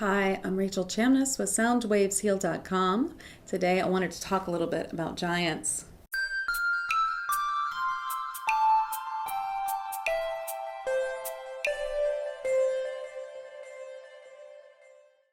Hi, I'm Rachel Chamness with SoundWavesHeal.com. Today I wanted to talk a little bit about giants.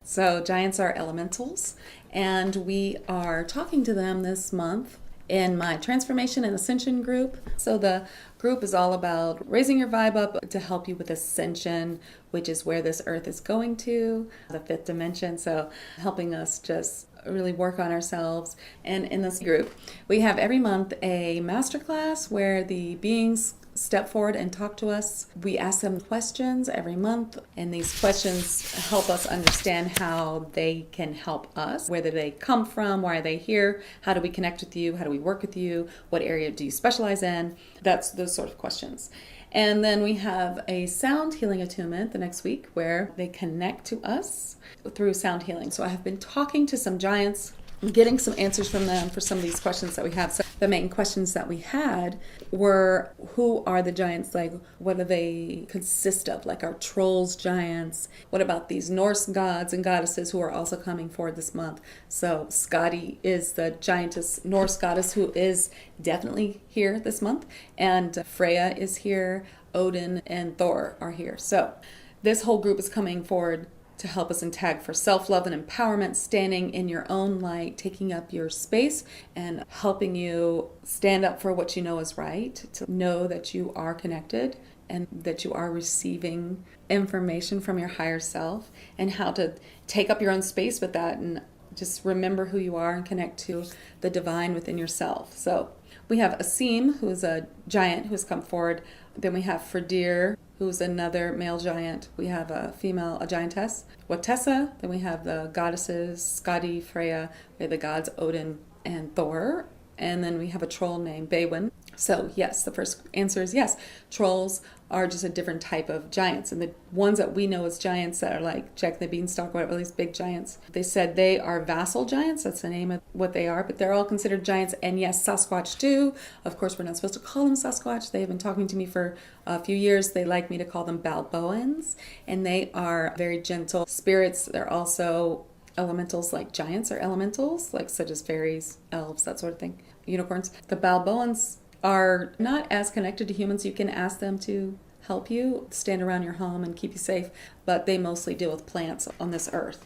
So giants are elementals, and we are talking to them this month in my Transformation and Ascension group. So the group is all about raising your vibe up to help you with ascension, which is where this earth is going to, the fifth dimension. So helping us just really work on ourselves. And in this group, we have every month a masterclass where the beings step forward and talk to us. We ask them questions every month, and these questions help us understand how they can help us. Where do they come from? Why are they here? How do we connect with you? How do we work with you? What area do you specialize in? That's those sort of questions. And then we have a sound healing attunement the next week where they connect to us through sound healing. So I have been talking to some giants, getting some answers from them for some of these questions that we have. So the main questions that we had were, who are the giants? Like, what do they consist of? Like, are trolls giants? What about these Norse gods and goddesses who are also coming forward this month? So Skadi is the giantess Norse goddess who is definitely here this month. And Freya is here. Odin and Thor are here. So this whole group is coming forward to help us in tag for self-love and empowerment, standing in your own light, taking up your space, and helping you stand up for what you know is right, to know that you are connected and that you are receiving information from your higher self, and how to take up your own space with that and just remember who you are and connect to the divine within yourself. So we have Asim, who is a giant who has come forward. Then we have Fredir, who's another male giant. We have a giantess, Watessa. Then we have the goddesses, Skadi, Freya. We have the gods, Odin and Thor. And then we have a troll named Balboan. So yes, the first answer is yes. Trolls are just a different type of giants. And the ones that we know as giants that are like Jack the Beanstalk, whatever, these big giants, they said they are vassal giants. That's the name of what they are. But they're all considered giants. And yes, Sasquatch too. Of course, we're not supposed to call them Sasquatch. They have been talking to me for a few years. They like me to call them Balboans. And they are very gentle spirits. They're also elementals, like giants are elementals, like such as fairies, elves, that sort of thing, unicorns. The Balboans are not as connected to humans. You can ask them to help you stand around your home and keep you safe, but they mostly deal with plants on this earth.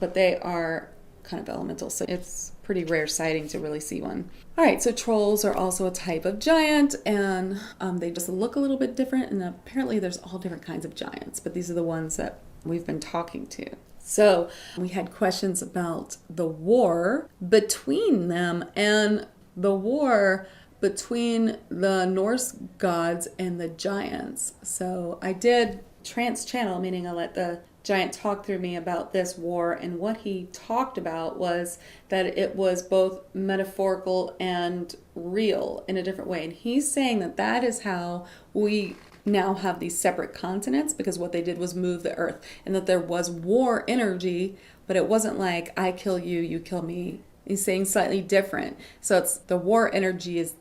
But they are kind of elementals, so it's pretty rare sighting to really see one. All right, so trolls are also a type of giant, and they just look a little bit different, and apparently there's all different kinds of giants, but these are the ones that we've been talking to. So we had questions about the war between them, and the war between the Norse gods and the giants. So I did trance channel, meaning I let the giant talk through me about this war, and what he talked about was that it was both metaphorical and real in a different way. And he's saying that that is how we now have these separate continents, because what they did was move the earth, and that there was war energy, but it wasn't like I kill you, you kill me. He's saying slightly different. So it's the war energy is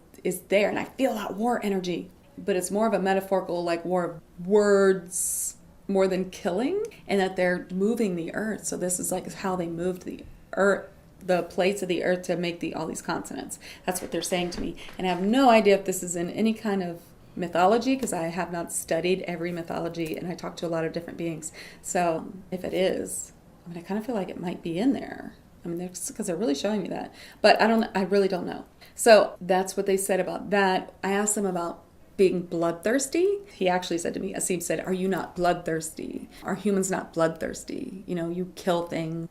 there, and I feel that war energy, but it's more of a metaphorical, like war of words more than killing, and that they're moving the earth. So this is like how they moved the earth, the plates of the earth, to make all these continents. That's what they're saying to me. And I have no idea if this is in any kind of mythology, because I have not studied every mythology, and I talk to a lot of different beings. So if it is, I kind of feel like it might be in there. Because they're really showing me that. But I really don't know. So that's what they said about that. I asked them about being bloodthirsty. He actually said to me, Asim said, are you not bloodthirsty? Are humans not bloodthirsty? You kill things.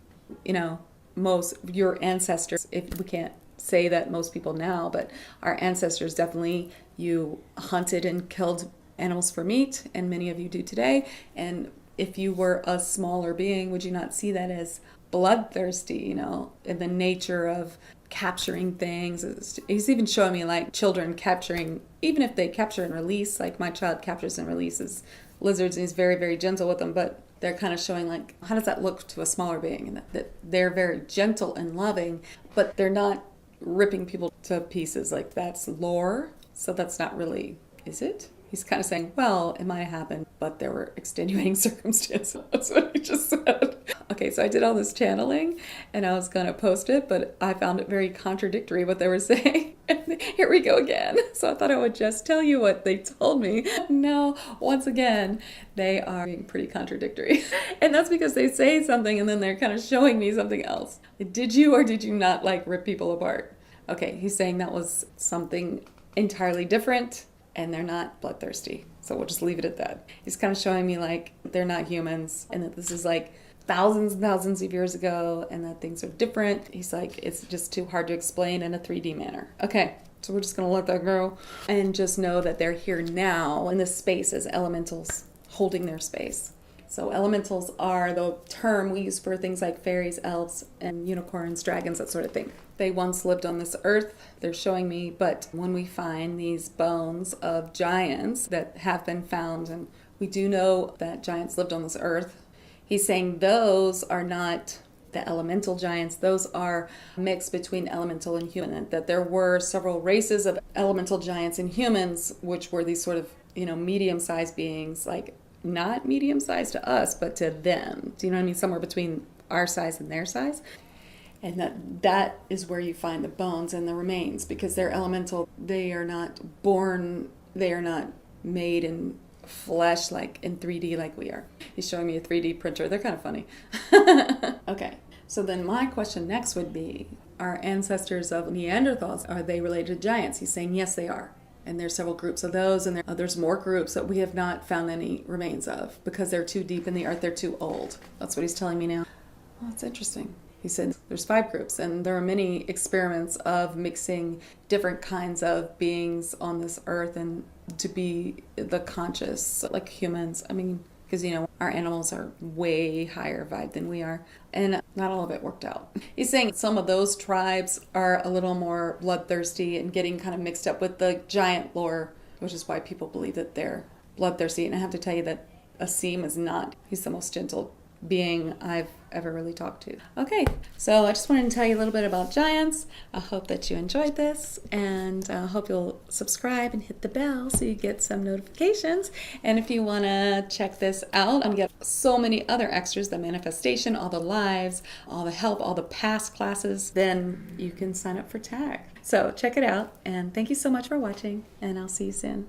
Most your ancestors, if we can't say that most people now, but our ancestors definitely, you hunted and killed animals for meat, and many of you do today. And if you were a smaller being, would you not see that as bloodthirsty, in the nature of capturing things? He's even showing me like children capturing, even if they capture and release, like my child captures and releases lizards, and he's very, very gentle with them, but they're kind of showing like, how does that look to a smaller being? And that they're very gentle and loving, but they're not ripping people to pieces. Like, that's lore, so that's not really, is it? He's kind of saying, well, it might have happened, but there were extenuating circumstances. That's what he just said. so I did all this channeling and I was going to post it, but I found it very contradictory what they were saying. Here we go again. So I thought I would just tell you what they told me. No, once again, they are being pretty contradictory. And that's because they say something and then they're kind of showing me something else. Did you or did you not like rip people apart? Okay, he's saying that was something entirely different and they're not bloodthirsty. So we'll just leave it at that. He's kind of showing me like they're not humans and that this is like thousands and thousands of years ago and that things are different. He's like, it's just too hard to explain in a 3D manner. Okay, so we're just going to let that go and just know that they're here now in this space as elementals holding their space. So elementals are the term we use for things like fairies, elves, and unicorns, dragons, that sort of thing. They once lived on this earth, they're showing me, but when we find these bones of giants that have been found, and we do know that giants lived on this earth, he's saying those are not the elemental giants, those are mixed between elemental and human, and that there were several races of elemental giants and humans, which were these sort of, medium-sized beings, like not medium-sized to us, but to them. Do you know what I mean? Somewhere between our size and their size. And that is where you find the bones and the remains, because they're elemental. They are not born, they are not made in flesh, like in 3D like we are. He's showing me a 3D printer. They're kind of funny. Okay, so then my question next would be, our ancestors of Neanderthals, are they related to giants? He's saying yes, they are. And there's several groups of those, and there's more groups that we have not found any remains of because they're too deep in the earth, they're too old. That's what he's telling me now. Well, that's interesting. He said there's 5 groups, and there are many experiments of mixing different kinds of beings on this earth and to be the conscious, like humans. I mean, because, our animals are way higher vibe than we are, and not all of it worked out. He's saying some of those tribes are a little more bloodthirsty and getting kind of mixed up with the giant lore, which is why people believe that they're bloodthirsty. And I have to tell you that Asim is not. He's the most gentle being I've ever really talked to. Okay, so I just wanted to tell you a little bit about giants. I hope that you enjoyed this, and I hope you'll subscribe and hit the bell so you get some notifications. And if you want to check this out and get so many other extras, the manifestation, all the lives, all the help, all the past classes, then you can sign up for TAG. So check it out, and thank you so much for watching, and I'll see you soon.